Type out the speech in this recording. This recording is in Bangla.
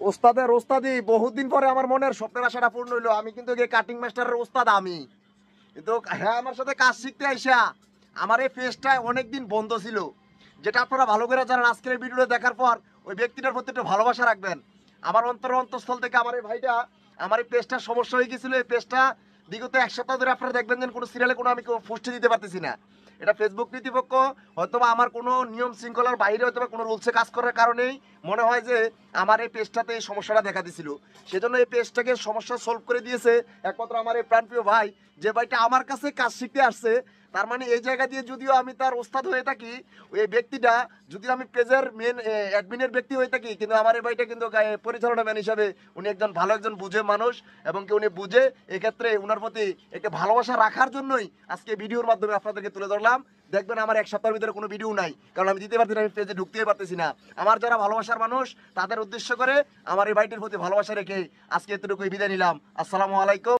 ওস্তাদের ওস্তাদি বহুদিন পরে আমার মনের স্বপ্নের আশাটা পূর্ণ হইলো। আমি কিন্তু কাটিং মাস্টারের ওস্তাদ আমি কিন্তু। হ্যাঁ, আমার সাথে কাজ শিখতে আইসা আমার এই পেজটা অনেকদিন বন্ধ ছিল, যেটা আপনারা ভালো করে জানেন। আজকের ভিডিওটা দেখার পর ওই ব্যক্তিটার প্রতি একটু ভালোবাসা রাখবেন। আমার অন্তঃস্থল থেকে আমার এই ভাইটা, আমার এই পেজটার সমস্যা হয়ে গেছিলো। এই পেজটা বিগত এক সপ্তাহ ধরে আপনারা দেখবেন যে কোনো সিরিয়ালে কোনো আমি পোস্টে দিতে পারতেছি না। এটা ফেসবুক কর্তৃপক্ষ হয়তোবা আমার কোনো নিয়ম শৃঙ্খলার বাইরে হয়তো কোনো রুলসে কাজ করার কারণেই মনে হয় যে আমার এই পেজটাতে এই সমস্যাটা দেখা দিছিল। সেজন্য এই পেজটাকে সমস্যা সলভ করে দিয়েছে একমাত্র আমার এই প্রাণপ্রিয় ভাই, যে ভাইটা আমার কাছে কাজ শিখতে আসছে। তার মানে এই জায়গা দিয়ে যদিও আমি তার ওস্তাদ হয়ে থাকি, ওই ব্যক্তিটা যদিও আমি পেজের মেন অ্যাডমিনের ব্যক্তি হয়ে থাকি, কিন্তু আমার এই ভাইটা কিন্তু পরিচালনা ম্যান হিসাবে উনি একজন ভালো একজন বুঝে মানুষ, এবং কি উনি বুঝে এক্ষেত্রে উনার প্রতি একটা ভালোবাসা রাখার জন্যই আজকে ভিডিওর মাধ্যমে আপনাদেরকে তুলে ধরলাম। দেখবেন আমার এক সপ্তাহের ভিতরে কোনো ভিডিও নাই, কারণ আমি দিতে পারছি না, আমি পেজে ঢুকতেই পারতেছি না। আমার যারা ভালোবাসার মানুষ তাদের উদ্দেশ্য করে আমার এই ভাইটির প্রতি ভালোবাসা রেখে আজকে এতটুকুই বিদায় নিলাম। আসসালামু আলাইকুম।